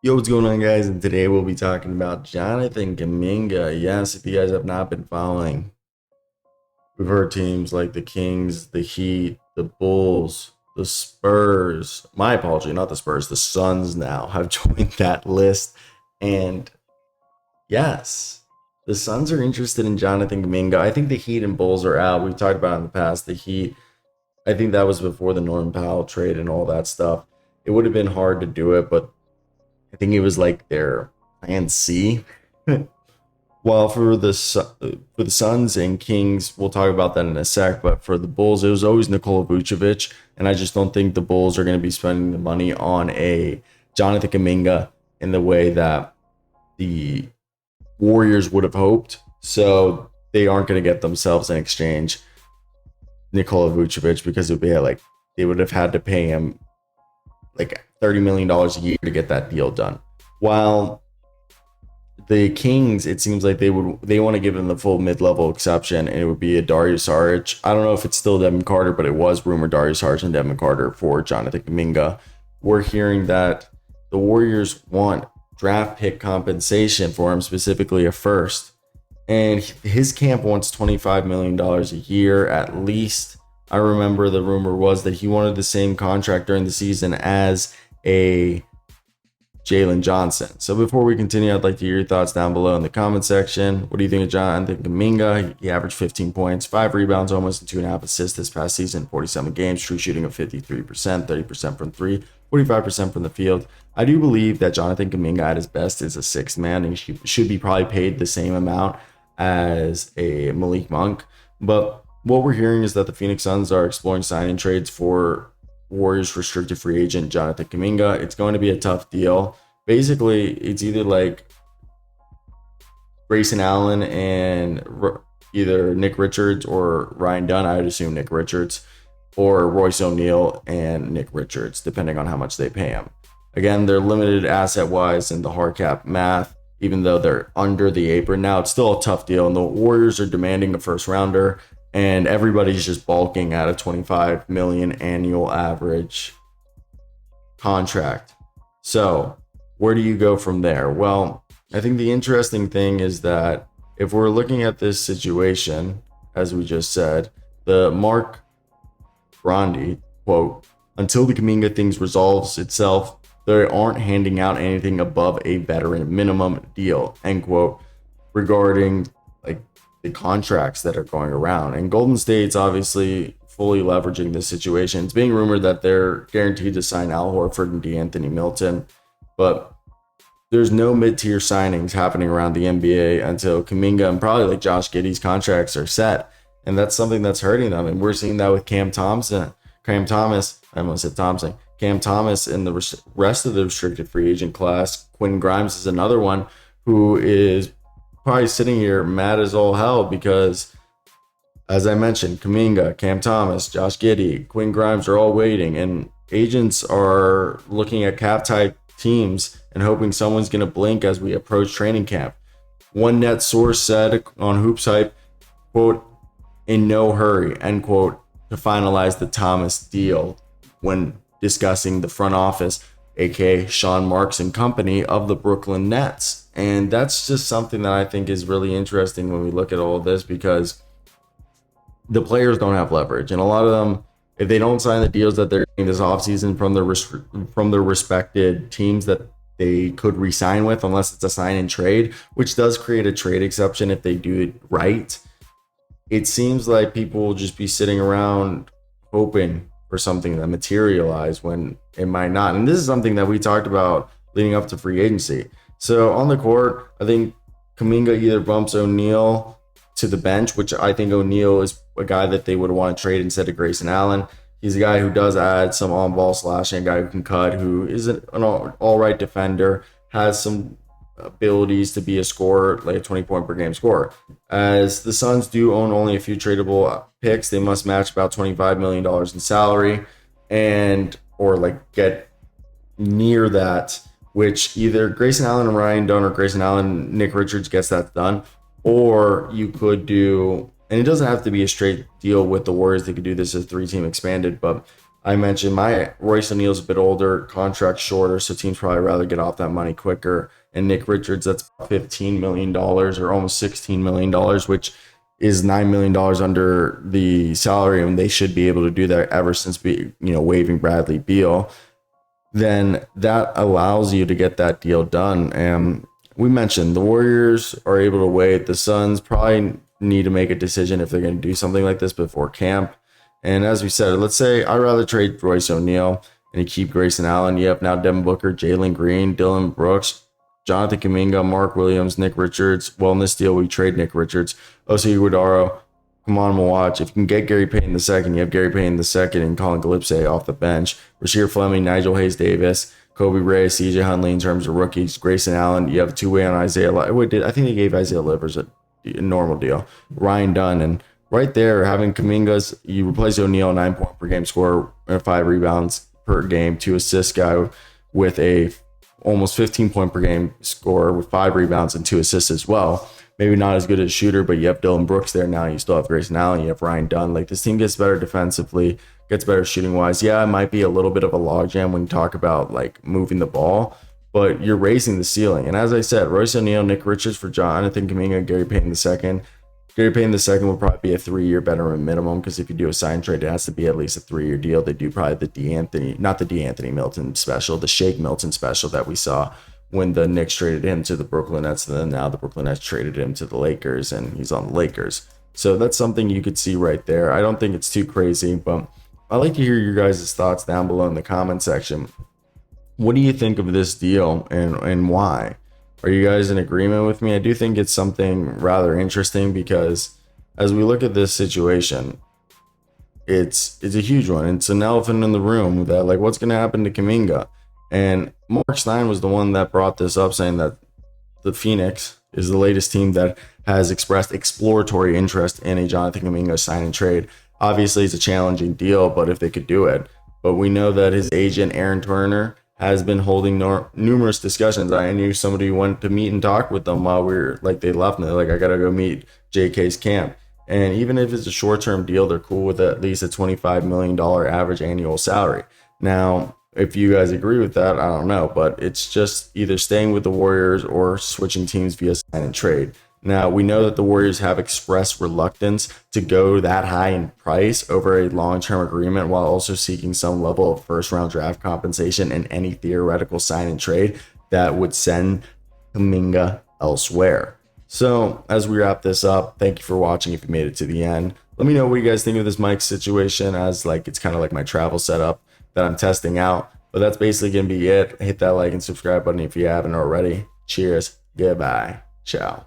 Yo, what's going on, guys? And today we'll be talking about Jonathan Kuminga. Yes, if you guys have not been following, we've heard teams like the Kings, the Heat, the Bulls, the Spurs. My apology, not the Spurs. The Suns now have joined that list. And yes, the Suns are interested in Jonathan Kuminga. I think the Heat and Bulls are out. We've talked about it in the past. The Heat, I think that was before the Norman Powell trade and all that stuff. It would have been hard to do it, but I think it was like their plan C. While for the Suns and Kings, we'll talk about that in a sec. But for the Bulls, it was always Nikola Vucevic, and I just don't think the Bulls are going to be spending the money on a Jonathan Kuminga in the way that the Warriors would have hoped. So they aren't going to get themselves in exchange Nikola Vucevic because it would be like they would have had to pay him like $30 million a year to get that deal done. While the Kings, it seems like they want to give him the full mid-level exception, and it would be a Darius Saric. I don't know if it's still Devin Carter, but it was rumored Darius Saric and Devin Carter for Jonathan Kuminga. We're hearing that the Warriors want draft pick compensation for him, specifically a first, and his camp wants $25 million a year at least. I remember the rumor was that he wanted the same contract during the season as a Jalen Johnson. So before we continue, I'd like to hear your thoughts down below in the comment section. What do you think of Jonathan Kuminga? He averaged 15 points, 5 rebounds, almost, and 2.5 assists this past season, 47 games, true shooting of 53%, 30% from 3, 45% from the field. I do believe that Jonathan Kuminga at his best is a sixth man, and he should be probably paid the same amount as a Malik Monk. But what we're hearing is that the Phoenix Suns are exploring signing trades for Warriors restricted free agent Jonathan Kuminga. It's going to be a tough deal. Basically, it's either like Grayson Allen and either Nick Richards or Ryan Dunn. I would assume Nick Richards, or Royce O'Neal and Nick Richards, depending on how much they pay him. Again, they're limited asset wise in the hard cap math, even though they're under the apron now. It's still a tough deal, and the Warriors are demanding a first rounder, and everybody's just balking at a $25 million annual average contract. So where do you go from there? Well, I think the interesting thing is that if we're looking at this situation, as we just said, the Mark Grandi quote, until the Kuminga things resolves itself, they aren't handing out anything above a veteran minimum deal, end quote, regarding like the contracts that are going around. And Golden State's obviously fully leveraging this situation. It's being rumored that they're guaranteed to sign Al Horford and DeAnthony Milton, but there's no mid-tier signings happening around the NBA until Kuminga and probably like Josh Giddey's contracts are set. And that's something that's hurting them. And we're seeing that with Cam Thomas, and the rest of the restricted free agent class. Quinn Grimes is another one who is probably sitting here mad as all hell because, as I mentioned, Kuminga, Cam Thomas, Josh Giddey, Quinn Grimes are all waiting, and agents are looking at cap type teams and hoping someone's going to blink as we approach training camp. One net source said on Hoops Hype, quote, in no hurry, end quote, to finalize the Thomas deal when discussing the front office, aka Sean Marks and company of the Brooklyn Nets. And that's just something that I think is really interesting when we look at all of this, because the players don't have leverage, and a lot of them, if they don't sign the deals that they're getting this offseason from their respected teams that they could re-sign with, unless it's a sign and trade, which does create a trade exception if they do it right, it seems like people will just be sitting around hoping for something that materialize when it might not. And this is something that we talked about leading up to free agency. So on the court, I think Kuminga either bumps O'Neal to the bench, which I think O'Neal is a guy that they would want to trade instead of Grayson Allen. He's a guy who does add some on-ball slashing, a guy who can cut, who is an all-right defender, has some abilities to be a scorer, like a 20-point per game scorer. As the Suns do own only a few tradable picks, they must match about $25 million in salary or like get near that, which either Grayson Allen and Ryan Dunn or Grayson Allen, Nick Richards gets that done, or you could do, and it doesn't have to be a straight deal with the Warriors. They could do this as 3-team expanded, but I mentioned my Royce O'Neal's a bit older, contract shorter, so teams probably rather get off that money quicker. And Nick Richards, that's $15 million or almost $16 million, which is $9 million under the salary, and they should be able to do that ever since waiving Bradley Beal. Then that allows you to get that deal done. And we mentioned the Warriors are able to wait. The Suns probably need to make a decision if they're going to do something like this before camp. And as we said, let's say I'd rather trade Royce O'Neal and you keep Grayson Allen. You have now Devin Booker, Jalen Green, Dylan Brooks, Jonathan Kuminga, Mark Williams, Nick Richards. Well, in this deal, we trade Nick Richards, Osi Iguodala. Come on, we'll watch. If you can get Gary Payton the second, you have Gary Payton the second and Colin Gillespie off the bench. Rasheer Fleming, Nigel Hayes Davis, Kobe Ray, CJ Hunley in terms of rookies. Grayson Allen, you have a two-way on Isaiah. I think they gave Isaiah Livers a normal deal. Ryan Dunn, and right there, having Kuminga's, you replace O'Neal, 9 point per game scorer, 5 rebounds per game, 2 assist guy with a almost 15 point per game scorer with 5 rebounds and 2 assists as well. Maybe not as good as a shooter, but you have Dylan Brooks there now. You still have Grayson Allen. You have Ryan Dunn. Like, this team gets better defensively, gets better shooting wise. Yeah, it might be a little bit of a logjam when you talk about like moving the ball, but you're raising the ceiling. And as I said, Royce O'Neal, Nick Richards for Jonathan Kuminga, Gary Payton II. Gary Payton II will probably be a 3-year veteran minimum, because if you do a sign trade, it has to be at least a 3-year deal. They do probably not the DeAnthony Milton special, the Shake Milton special that we saw when the Knicks traded him to the Brooklyn Nets, and then now the Brooklyn Nets traded him to the Lakers, and he's on the Lakers. So that's something you could see right there. I don't think it's too crazy, but I'd like to hear your guys' thoughts down below in the comment section. What do you think of this deal, and why? Are you guys in agreement with me? I do think it's something rather interesting, because as we look at this situation, it's a huge one. It's an elephant in the room that, like, what's going to happen to Kuminga? And Mark Stein was the one that brought this up, saying that the Phoenix is the latest team that has expressed exploratory interest in a Jonathan Kuminga sign and trade. Obviously, it's a challenging deal, but if they could do it. But we know that his agent, Aaron Turner, has been holding numerous discussions. I knew somebody who went to meet and talk with them while they left, and they're like, I got to go meet JK's camp. And even if it's a short-term deal, they're cool with at least a $25 million average annual salary. Now, if you guys agree with that, I don't know, but it's just either staying with the Warriors or switching teams via sign and trade. Now, we know that the Warriors have expressed reluctance to go that high in price over a long-term agreement, while also seeking some level of first-round draft compensation and any theoretical sign and trade that would send Kuminga elsewhere. So, as we wrap this up, thank you for watching if you made it to the end. Let me know what you guys think of this mic situation, as it's kind of like my travel setup that I'm testing out. But that's basically going to be it. Hit that like and subscribe button if you haven't already. Cheers. Goodbye. Ciao.